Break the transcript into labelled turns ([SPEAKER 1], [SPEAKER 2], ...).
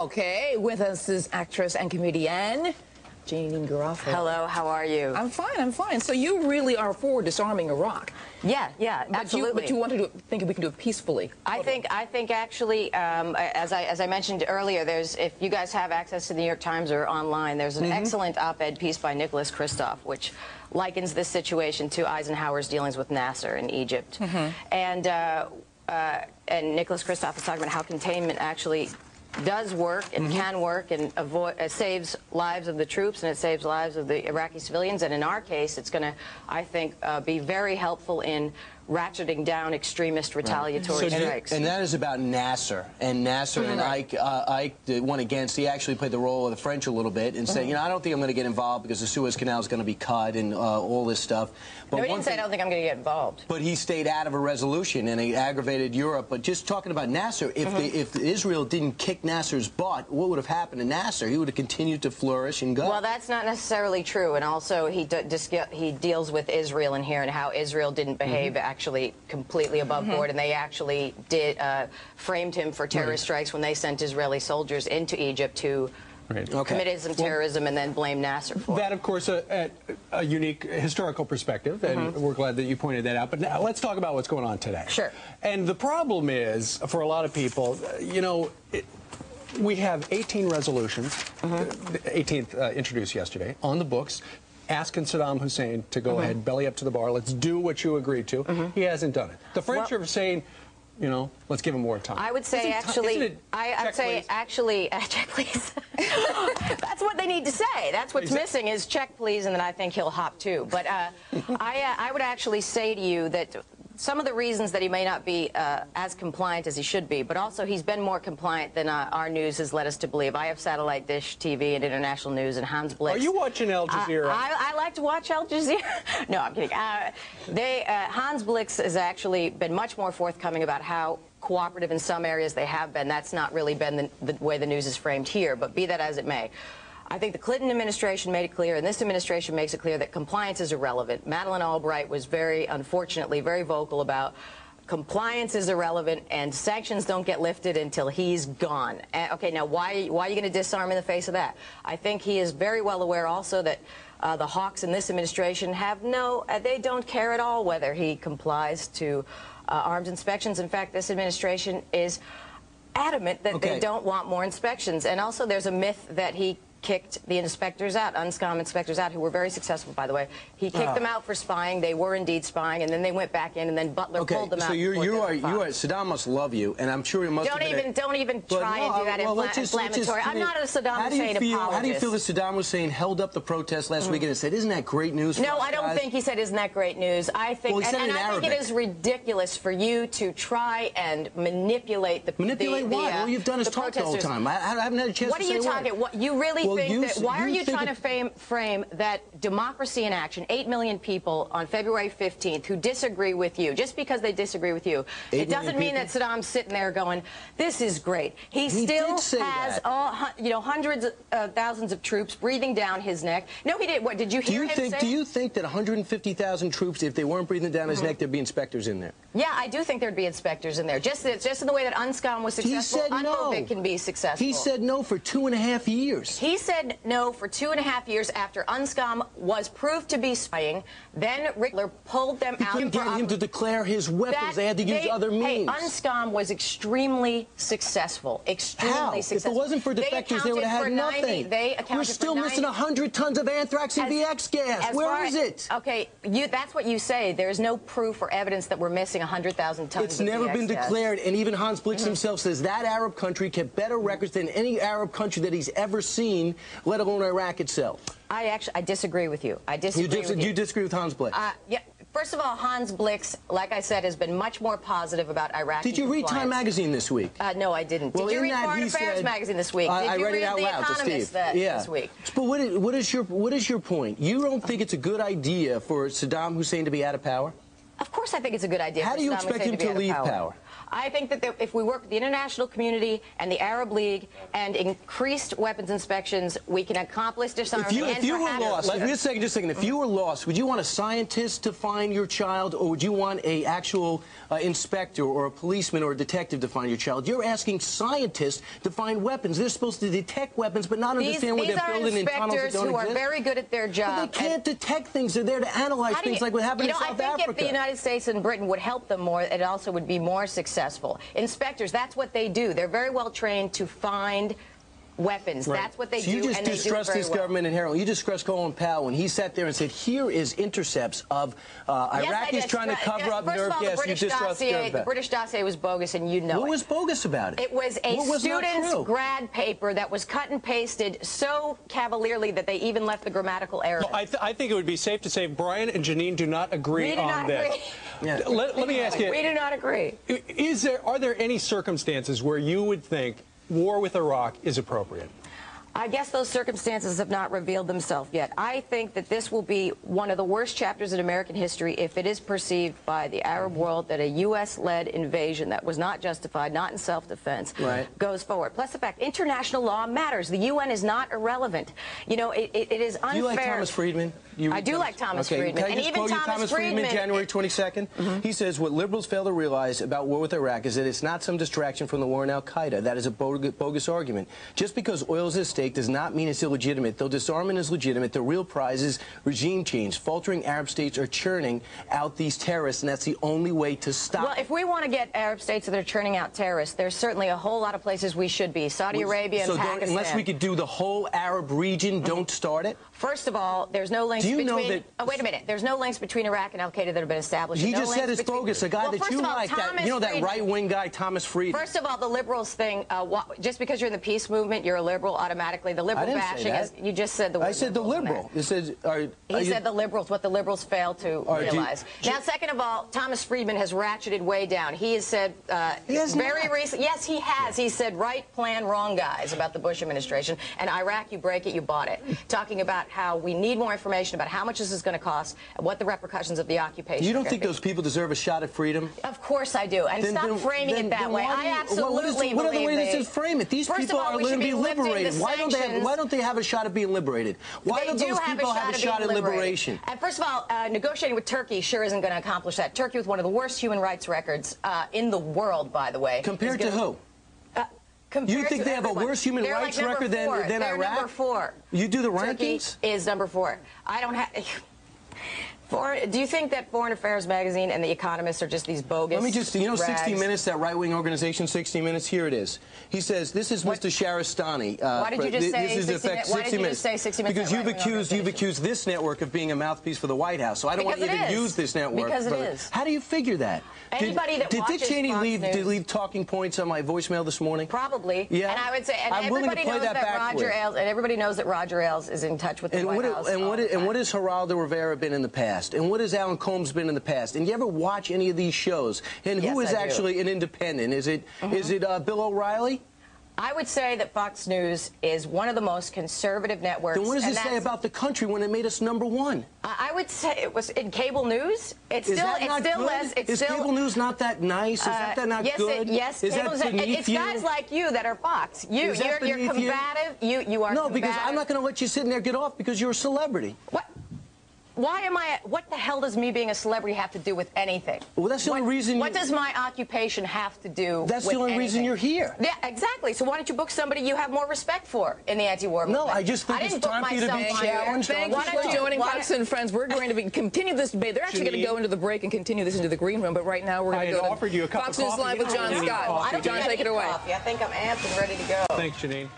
[SPEAKER 1] Okay, with us is actress and comedian Janeane Garofalo.
[SPEAKER 2] Hello, how are you?
[SPEAKER 1] I'm fine, I'm fine. So you really are for disarming Iraq.
[SPEAKER 2] Yeah, absolutely.
[SPEAKER 1] But you want to think we can do it peacefully.
[SPEAKER 2] I think actually, as I mentioned earlier, if you guys have access to the New York Times or online, there's an excellent op-ed piece by Nicholas Kristof, which likens this situation to Eisenhower's dealings with Nasser in Egypt. And Nicholas Kristof is talking about how containment actually does work and can work and saves lives of the troops and it saves lives of the Iraqi civilians. And in our case, it's going to, I think, be very helpful in ratcheting down extremist retaliatory strikes.
[SPEAKER 3] And that is about Nasser. And Nasser and Ike went against. He actually played the role of the French a little bit and said, you know, I don't think I'm going to get involved because the Suez Canal is going to be cut and all this stuff. But
[SPEAKER 2] no, he didn't say I don't think I'm going to get involved.
[SPEAKER 3] But he stayed out of a resolution and he aggravated Europe. But just talking about Nasser, if Israel didn't kick Nasser's butt, what would have happened to Nasser? He would have continued to flourish and go.
[SPEAKER 2] Well, that's not necessarily true. And also, he deals with Israel in here and how Israel didn't behave actually completely above board, and they actually framed him for terrorist strikes when they sent Israeli soldiers into Egypt to committed some terrorism and then blame Nasser for
[SPEAKER 4] that. Of course, a unique historical perspective, and we're glad that you pointed that out. But now let's talk about what's going on today.
[SPEAKER 2] Sure.
[SPEAKER 4] And the problem is, for a lot of people, you know, we have 18 resolutions, the 18th introduced yesterday, on the books, asking Saddam Hussein to go ahead, belly up to the bar, let's do what you agreed to. He hasn't done it. The French are saying, you know, let's give him more time.
[SPEAKER 2] I would say actually, check please. That's what they need to say. That's what's missing is check please, and then I think he'll hop too. But I would actually say to you that some of the reasons that he may not be as compliant as he should be, but also he's been more compliant than our news has led us to believe. I have satellite dish TV and international news, and Hans Blix.
[SPEAKER 4] Are you watching Al Jazeera?
[SPEAKER 2] I like to watch Al Jazeera. No, I'm kidding. Hans Blix has actually been much more forthcoming about how cooperative in some areas they have been. That's not really been the way the news is framed here, but be that as it may. I think the Clinton administration made it clear, and this administration makes it clear, that compliance is irrelevant. Madeleine Albright was unfortunately, very vocal about compliance is irrelevant and sanctions don't get lifted until he's gone. Okay, now why are you going to disarm in the face of that? I think he is very well aware also that the hawks in this administration they don't care at all whether he complies to arms inspections. In fact, this administration is adamant that they don't want more inspections. And also there's a myth that he kicked the inspectors out, UNSCOM inspectors out, who were very successful, by the way. He kicked them out for spying. They were indeed spying, and then they went back in, and then Butler pulled them out.
[SPEAKER 3] So you are Saddam must love you, and I'm sure he must.
[SPEAKER 2] Don't even try and do that inflammatory. I'm not a Saddam Hussein apologist.
[SPEAKER 3] How do you feel that Saddam Hussein held up the protest last weekend and said, "Isn't that great news?"
[SPEAKER 2] No, I don't think he said, "Isn't that great news?" I think, I think it is ridiculous for you to try and manipulate the
[SPEAKER 3] manipulate what? All you've done is talk the whole time. I haven't had a chance.
[SPEAKER 2] What are you talking? What you really think that? Why are you trying to frame that democracy in action, 8 million people on February 15th who disagree with you, just because they disagree with you, it doesn't mean that Saddam's sitting there going, this is great. He still has hundreds of thousands of troops breathing down his neck. No, he didn't. What, did you hear him say?
[SPEAKER 3] Do you think that 150,000 troops, if they weren't breathing down his neck, there'd be inspectors in there?
[SPEAKER 2] Yeah, I do think there'd be inspectors in there. Just in the way that UNSCOM was successful,
[SPEAKER 3] he said no.
[SPEAKER 2] UNRWA can be successful.
[SPEAKER 3] He said no for 2.5 years.
[SPEAKER 2] He said no for 2.5 years after UNSCOM was proved to be spying. Then Rickler pulled them out.
[SPEAKER 3] Couldn't get him to declare his weapons. They had to use other means.
[SPEAKER 2] Hey, UNSCOM was extremely successful. Extremely successful.
[SPEAKER 3] If it wasn't for defectors, they would have had nothing. We're still missing 100 tons of anthrax and VX gas. Where is it?
[SPEAKER 2] Okay, that's what you say. There's no proof or evidence that we're missing 100,000 tons of VX gas.
[SPEAKER 3] It's never been declared, and even Hans Blix himself says that Arab country kept better records than any Arab country that he's ever seen, let alone Iraq itself.
[SPEAKER 2] I disagree with you. I disagree with you.
[SPEAKER 3] You disagree with Hans Blix?
[SPEAKER 2] Yeah. First of all, Hans Blix, like I said, has been much more positive about Iraqi
[SPEAKER 3] Did you read Time Magazine this week?
[SPEAKER 2] No, I didn't.
[SPEAKER 3] Well,
[SPEAKER 2] did you read Foreign Affairs Magazine this week? Did you read it out loud to Steve. This week?
[SPEAKER 3] But what is your point? You don't think it's a good idea for Saddam Hussein to be out of power?
[SPEAKER 2] Of course I think it's a good idea.
[SPEAKER 3] How do you expect him to leave power?
[SPEAKER 2] I think that if we work with the international community and the Arab League and increased weapons inspections, we can accomplish disarmament.
[SPEAKER 3] If you were lost, just a second, if you were lost, would you want a scientist to find your child, or would you want a actual inspector or a policeman or a detective to find your child? You're asking scientists to find weapons. They're supposed to detect weapons, but not understand what they're building in tunnels that don't exist.
[SPEAKER 2] These are inspectors who are very good at their job.
[SPEAKER 3] But they can't detect things. They're there to analyze things like what happened in South Africa.
[SPEAKER 2] I think if the United States and Britain would help them more, it also would be more successful. Inspectors, that's what they do. They're very well trained to find weapons. Right. That's what they do.
[SPEAKER 3] You just distrust this government inherently. You distrust Colin Powell when he sat there and said, here is intercepts of Iraqis trying to cover up nerve gas. You distrust
[SPEAKER 2] the British dossier was bogus, and you know it.
[SPEAKER 3] What was bogus about it?
[SPEAKER 2] It was a student's grad paper that was cut and pasted so cavalierly that they even left the grammatical error.
[SPEAKER 4] Well, I think it would be safe to say Brian and Janeane do not agree on this.
[SPEAKER 2] Yeah.
[SPEAKER 4] Let me ask you.
[SPEAKER 2] We do not agree.
[SPEAKER 4] Are there any circumstances where you would think war with Iraq is appropriate?
[SPEAKER 2] I guess those circumstances have not revealed themselves yet. I think that this will be one of the worst chapters in American history if it is perceived by the Arab world that a U.S.-led invasion that was not justified, not in self-defense, goes forward. Plus the fact, international law matters. The UN is not irrelevant. You know, it is unfair.
[SPEAKER 3] Do you like Thomas Friedman?
[SPEAKER 2] I do like Thomas Friedman.
[SPEAKER 3] Can I just quote you Thomas Friedman, January 22nd? He says, what liberals fail to realize about war with Iraq is that it's not some distraction from the war in al-Qaeda. That is a bogus argument. Just because oil is at stake does not mean it's illegitimate. Though disarmament is legitimate, the real prize is regime change. Faltering Arab states are churning out these terrorists, and that's the only way to stop.
[SPEAKER 2] Well, if we want to get Arab states that are churning out terrorists, there's certainly a whole lot of places we should be. Saudi Arabia and Pakistan.
[SPEAKER 3] Unless we could do the whole Arab region, don't start it?
[SPEAKER 2] First of all, there's no links between... Oh, wait a minute. There's no links between Iraq and al-Qaeda that have been established.
[SPEAKER 3] He just said it's bogus. A guy that you like, that right-wing guy, Thomas Friedman.
[SPEAKER 2] First of all, the liberals thing, just because you're in the peace movement, you're a liberal automatically. The liberal bashing is... You just said the word.
[SPEAKER 3] I said the liberal.
[SPEAKER 2] He said the liberals, what the liberals fail to realize. Now, second of all, Thomas Friedman has ratcheted way down. He has said very recently... Yes, he has. He said right plan, wrong guys about the Bush administration. And Iraq, you break it, you bought it. Talking about how we need more information about how much this is going to cost and what the repercussions of the occupation are.
[SPEAKER 3] You don't think those people deserve a shot at freedom?
[SPEAKER 2] Of course I do. And stop framing it that way. I absolutely believe
[SPEAKER 3] what other way does it frame it? These people are going to be liberated. Why don't they have a shot at being liberated? Why don't those people have a shot at liberation?
[SPEAKER 2] And first of all, negotiating with Turkey sure isn't going to accomplish that. Turkey with one of the worst human rights records in the world, by the way.
[SPEAKER 3] Compared to who? You think they have a worse human rights record than Iraq?
[SPEAKER 2] They're number 4.
[SPEAKER 3] You do the
[SPEAKER 2] Turkey
[SPEAKER 3] rankings?
[SPEAKER 2] is number 4. I don't have... Do you think that Foreign Affairs magazine and The Economist are just these bogus
[SPEAKER 3] Let me just, 60
[SPEAKER 2] rags?
[SPEAKER 3] Minutes, that right-wing organization, 60 Minutes, here it is. He says, this is Mr. Sharistani.
[SPEAKER 2] Why did you just say 60 Minutes? Because
[SPEAKER 3] you've accused this network of being a mouthpiece for the White House, so I don't want you to use this network.
[SPEAKER 2] Because it is.
[SPEAKER 3] How do you figure that?
[SPEAKER 2] Anybody that watches
[SPEAKER 3] Did Dick Cheney
[SPEAKER 2] Fox
[SPEAKER 3] leave talking points on my voicemail this morning?
[SPEAKER 2] Probably.
[SPEAKER 3] Yeah.
[SPEAKER 2] And I would say, and
[SPEAKER 3] I'm willing to
[SPEAKER 2] everybody
[SPEAKER 3] play
[SPEAKER 2] knows that Roger Ailes, and everybody knows that Roger Ailes is in touch with the White House.
[SPEAKER 3] And what has Geraldo Rivera been in the past? And what has Alan Combs been in the past? And you ever watch any of these shows? And who is actually an independent? Is it Bill O'Reilly?
[SPEAKER 2] I would say that Fox News is one of the most conservative networks.
[SPEAKER 3] Then what does it say about the country when it made us #1?
[SPEAKER 2] I would say it was in cable news. It's
[SPEAKER 3] is
[SPEAKER 2] still,
[SPEAKER 3] that not
[SPEAKER 2] it's still
[SPEAKER 3] good?
[SPEAKER 2] less. It's
[SPEAKER 3] is
[SPEAKER 2] still,
[SPEAKER 3] cable news not that nice? Is that not good?
[SPEAKER 2] Yes,
[SPEAKER 3] is that
[SPEAKER 2] it's guys like you that are Fox. You're combative. You are.
[SPEAKER 3] No,
[SPEAKER 2] combative.
[SPEAKER 3] because I'm not going to let you sit in there get off because you're a celebrity.
[SPEAKER 2] What? Why am I... What the hell does me being a celebrity have to do with anything?
[SPEAKER 3] Well, that's the only reason...
[SPEAKER 2] What does my occupation have to do with
[SPEAKER 3] That's the only reason you're here.
[SPEAKER 2] Yeah, exactly. So why don't you book somebody you have more respect for in the anti-war movement?
[SPEAKER 3] No, I just think it's time for you to be challenged.
[SPEAKER 1] Thank you for joining Fox and Friends. We're going to continue this debate. They're actually going to go into the break and continue this into the green room, but right now we're going to go to Fox News Live with John Scott. John, take it away.
[SPEAKER 2] I think I'm amped and ready to go.
[SPEAKER 4] Thanks, Janeane.